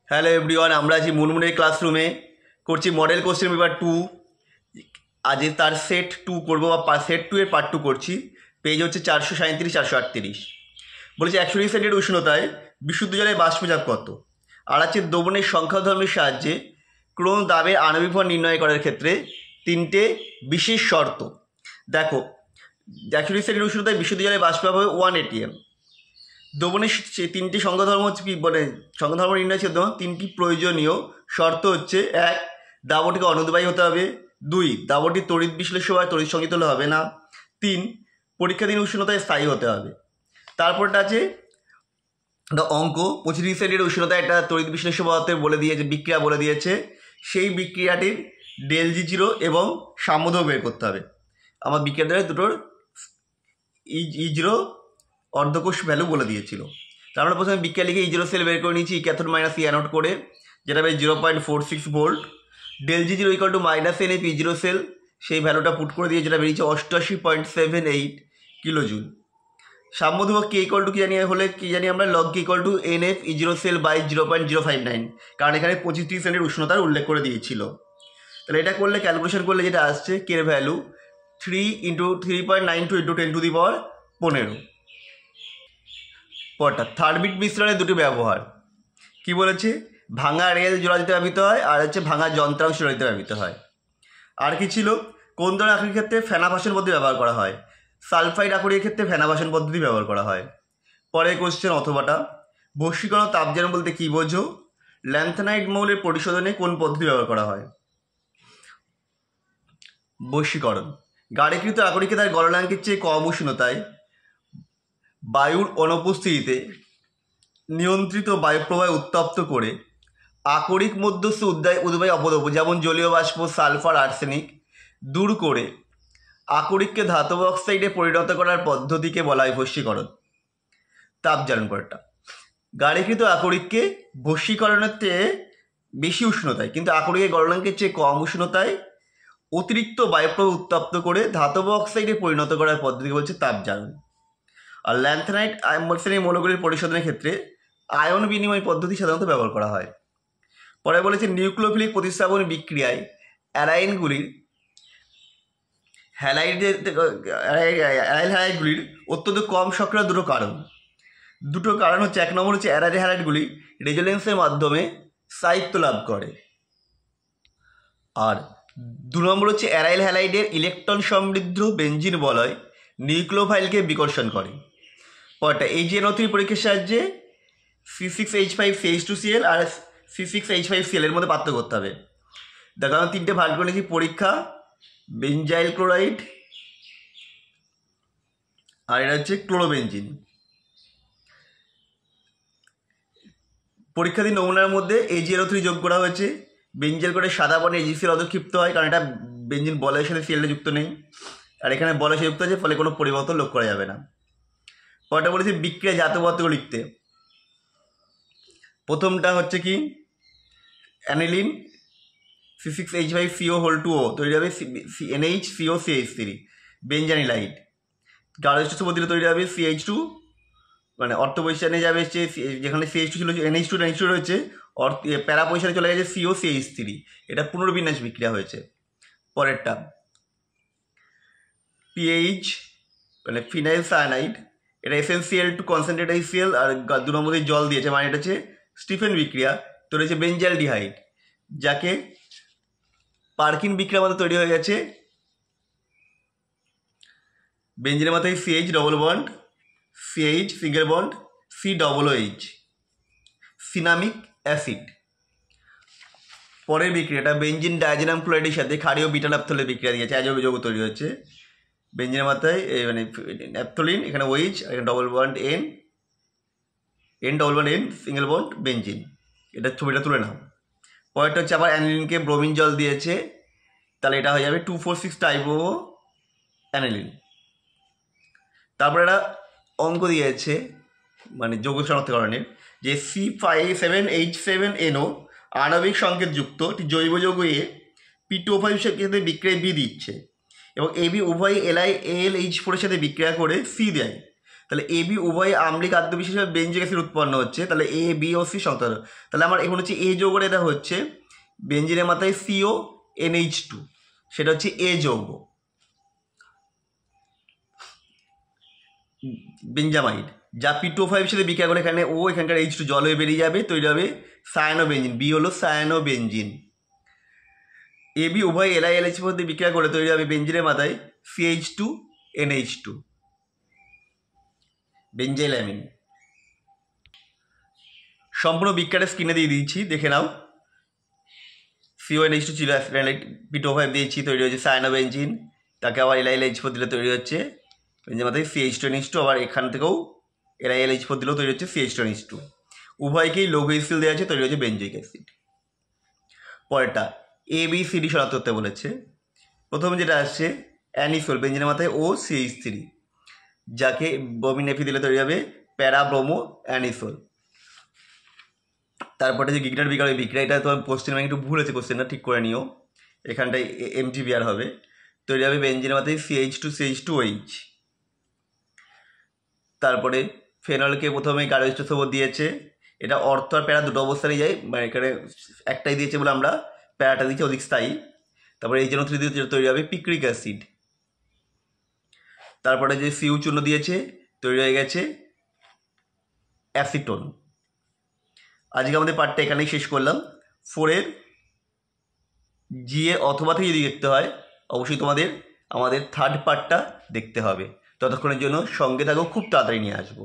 Hello everyone, আমরা আছি মুনমুনের ক্লাসরুমে করছি মডেল কোশ্চেন পেপার 2। আজ তার সেট 2 করবো বা সেট 2 এর পার্ট 2 করছি। পেজ হচ্ছে 437 438। বলেছে 120 সেন্টিগ্রেড উষ্ণতায় বিশুদ্ধ জলের বাষ্পচাপ কত। আর আছে দ্রবণের সংখ্যা ধর্মের সাহায্যে ক্রোন দাবের আণবিক ভর নির্ণয় করার ক্ষেত্রে তিনটে বিশেষ শর্ত। দেখো, 120 সেন্টিগ্রেড উষ্ণতায় বিশুদ্ধ জলের বাষ্পচাপ হবে 1 atm। দ্রবণের তিনটি সংখ্যাধর্ম হচ্ছে কি বলে, সংখ্যাধর্ম নির্ণয় ছিল তিনটি প্রয়োজনীয় শর্ত হচ্ছে: 1, দ্রাবকটিকে অনুদ্বায়ী হতে হবে; 2, দ্রাবকটি তড়িৎ বিশ্লেষ্য বা তড়িৎ সংগীত হলে হবে না; 3, পরীক্ষাধীন উষ্ণতায় স্থায়ী হতে হবে। তারপরটা আছে অঙ্ক 25 সেন্টিগ্রেড উষ্ণতায় একটা তড়িৎ বিশ্লেষ্য পদার্থে বলে দিয়েছে, বিক্রিয়া বলে দিয়েছে। সেই বিক্রিয়াটির ΔG0 এবং সাম্যধর্ম বের করতে হবে। আমার বিক্রিয়াদের দুটোর E0 অর্ধকোষ ভ্যালু বলে দিয়েছিল। তার আমরা প্রথমে বিক্রিয়া লিখে E0 সেল বের করে নিয়েছি, ক্যাথোড মাইনাস অ্যানোড করে, যেটা হবে 0.46 volt. ΔG0 = -NF E0 sell, সেই ভ্যালুটা পুট করে দিয়ে যেটা বেরিয়েছে 88.78 কিলোজুল। সাম্যধ্রুব K = কি জানি হলে কি জানি আমরা, log K = NF E0 cell by 0.059, কারণ এখানে 25 সেন্টিগ্রেড উষ্ণতার উল্লেখ করে দিয়েছিল। তাহলে এটা করলে ক্যালকুলেশন করলে যেটা আসছে K এর ভ্যালু 3 × 3.92 × 10⁻15। পরটা থার্ড বিট মিশ্রণের দুটি ব্যবহার। কি বলেছে? ভাঙা রেল জোড়াদিতে ব্যবহৃত হয়, আর হচ্ছে ভাঙা যন্ত্রাংশ জোড়াদিতে ব্যবহৃত হয়। আর কি ছিল? কোন ধরনের আকরিকের ক্ষেত্রে ফেনাভাসন পদ্ধতি ব্যবহার করা হয়? সালফাইড আকরিকের ক্ষেত্রে ফেনাভাসন পদ্ধতি ব্যবহার করা হয়। পরের কোশ্চেন অথবাটা, বশীকরণ তাপজারণ বলতে কি বোঝো? ল্যান্থানাইড মৌলের পরিশোধনে কোন পদ্ধতি ব্যবহার করা হয়? বশীকরণ। গাড়িকৃত আকরিকে তার গলনাঙ্কের চেয়ে কম উষ্ণতায় বায়ুর অনুপস্থিতিতে নিয়ন্ত্রিত বায়ুপ্রবাহ উত্তপ্ত করে আকরিক মধ্যস্থ উদ্বায়ী অপদ্রব্য যেমন জলীয় বাষ্প, সালফার, আর্সেনিক দূর করে আকরিককে ধাতব অক্সাইডে পরিণত করার পদ্ধতিকে বলা হয় বশীকরণ। তাপজারণ করাটা, গাড়িকৃত আকরিককে বশীকরণের চেয়ে বেশি উষ্ণতায় কিন্তু আকরিকের গলনাঙ্কের চেয়ে কম উষ্ণতায় অতিরিক্ত বায়ুপ্রবাহ উত্তপ্ত করে ধাতব অক্সাইডে পরিণত করার পদ্ধতিকে বলছে তাপজারণ। আর ল্যান্থানাইট শ্রেণীর মৌলগুলির পরিশোধনের ক্ষেত্রে আয়ন বিনিময় পদ্ধতি সাধারণত ব্যবহার করা হয়। পরে বলেছে নিউক্লিওফিলিক প্রতিস্থাপন বিক্রিয়ায় অ্যারাইনগুলির হ্যালাইডগুলির অত্যন্ত কম সক্রিয় দুটো কারণ হচ্ছে, 1 নম্বর হচ্ছে অ্যারাইল হ্যালাইডগুলি রেজোনেন্সের মাধ্যমে স্থায়িত্ব লাভ করে, আর 2 নম্বর হচ্ছে অ্যারাইল হ্যালাইডের ইলেকট্রন সমৃদ্ধ বেঞ্জিন বলয় নিউক্লিওফাইলকে বিকর্ষণ করে। পরটা AgNO3 পরীক্ষার সাহায্যে C6H5CH2Cl আর C6H5Cl এর মধ্যে পার্থক্য করতে হবে। দেখো আমি 3টে ভাগ করে নিয়েছি পরীক্ষা: বেঞ্জাইল ক্লোরাইড, আর এটা হচ্ছে ক্লোরোবেঞ্জিন। পরীক্ষাধীন নমুনার মধ্যে AgNO3 যোগ করা হয়েছে। বেঞ্জাইল ক্লোরাইড সাদা বর্ণে AgCl অধক্ষিপ্ত হয়, কারণ এটা বেঞ্জিন বলয়ের সাথে সিএলটা যুক্ত নেই, আর এখানে বলয়ের সাথে যুক্ত আছে, ফলে কোনো পরিবর্তন লক্ষ্য করা যাবে না। পরটা বলেছি বিক্রিয়া জাত পদার্থগুলো লিখতে। প্রথমটা হচ্ছে কি, অ্যানিলিন C6H5CO2O তৈরি হবে NHCOCH3, বেঞ্জানিলাইট। গাঢ় পদ্ধতিতে তৈরি হবে CH2, মানে অর্থ পজিশনে যাবে যেখানে CH2 ছিল NH2 রয়েছে, প্যারা পজিশনে চলে গেছে COCH3, এটা পুনর্বিন্যাস বিক্রিয়া হয়েছে। পরেরটা PH মানে ফিনাইল সায়ানাইড, এটা FnCl2 কনসেন্ট্রেট HCl, আর 2 নম্বরে জল দিয়েছে, মানে এটা হচ্ছে স্টিফেন বিক্রিয়া, তৈরি হয়েছে বেঞ্জালডিহাইড, যাকে পার্কিন বিক্রিয়ার মধ্যে তৈরি হয়ে গেছে। বেঞ্জিনের মাথায় CH double bond, CH single bond, COOH, cinnamic acid. পরের বিক্রিয়াটা বেঞ্জিন ডায়াজোনাম ক্লোরাইডের সাথে ক্ষারীয় বিটা ন্যাপথলিনের বিক্রিয়া দিয়েছে, অ্যাজোব যৌগ তৈরি হচ্ছে। বেঞ্জিনের মাথায় মানে ন্যাপথলিন, এখানে OH, এখানে double bond N double bond N single bond benzene. এটা ছবিটা তুলে নাও। পরেরটা হচ্ছে আবার অ্যানিলিনকে ব্রোমিন জল দিয়েছে, তাহলে এটা হয়ে যাবে 246 টাইপো অ্যানিলিন। তারপরে একটা অঙ্ক দিয়েছে মানে যৌগ শনাক্তকরণের, যে C5H7NO আণবিক সংকেতযুক্ত একটি জৈব যৌগ এ P2O5 সাথে বিক্রিয়ায় B দিচ্ছে, এবং AB উভয় LiAlH4 এর সাথে বিক্রিয়া করে C দেয়, তাহলে এ বি উভয় আম্লিক আদ্য বিশেষে বেঞ্জিক অ্যাসিড উৎপন্ন হচ্ছে, তাহলে এ বি ও সি সংযুক্ত। তাহলে আমার এখন হচ্ছে এ যৌগ, এটা হচ্ছে বেঞ্জিনের মাথায় সিও NH2, সেটা হচ্ছে এ যৌগ বেঞ্জামাইড, যা P2O5 সাথে বিক্রিয়া করে এখানে ও এখানকার H2 জল হয়ে বেরিয়ে যাবে, তৈরি হবে সায়ানোবেঞ্জিন, বি হলো সায়ানোবেঞ্জিন। এ বি উভয় LiLH মধ্যে বিক্রিয়া করে তৈরি হবে বেঞ্জিনের মাথায় CH2 NH2 বেঞ্জাইলামিন। সম্পূর্ণ বিক্রিয়াটা স্ক্রিনে দিয়ে দিয়েছি, দেখে নাও। CONH2 ছিল, P2O5 দিয়েছি, তৈরি হচ্ছে সায়ানোবেঞ্জিন, তাকে আবার LiLH4 দিলে তৈরি হচ্ছে বেঞ্জিনের মাথায় CH2NH2, আবার এখান থেকেও LiLH4 দিলেও তৈরি হচ্ছে CH2NH2। উভয়কেই লৌহ স্থির দেওয়া আছে, তৈরি হচ্ছে বেঞ্জিক অ্যাসিড। পরেরটা ABCD শনাক্ত করতে বলেছে। প্রথম যেটা আসছে অ্যানিসোল, বেঞ্জিনের মাথায় OCH3, যাকে বমিন এফি দিলে তৈরি হবে প্যারাব্রোমো অ্যানিসোল। তারপরে যে গিগনার বিক্রিয়া, ওই বিক্রিয়াটা তোমার কোশ্চেন ব্যাংক একটু ভুল আছে, কোশ্চেনটা ঠিক করে নিও, এখানটায় MTBR হবে, তৈরি হবে বেঞ্জিনের মাথায় CH2CH2OH। তারপরে ফেনলকে প্রথমে গাঢ় দিয়েছে, এটা অর্থ আর প্যারা দুটো অবস্থানেই যায়, মানে এখানে একটাই দিয়েছে বলে আমরা প্যারাটা দিচ্ছি অধিক স্থায়ী। তারপরে এই জন্য তৈরি হবে পিক্রিক অ্যাসিড। তারপরে যে সিউ চূর্ণ দিয়েছে, তৈরি হয়ে গেছে অ্যাসিটোন। আজকে আমাদের পার্টটা এখানেই শেষ করলাম। 4-এর জি এর অথবা থেকে যদি দেখতে হয়, অবশ্যই তোমাদের আমাদের থার্ড পার্টটা দেখতে হবে। ততক্ষণের জন্য সঙ্গে থাকো, খুব তাড়াতাড়ি নিয়ে আসবো।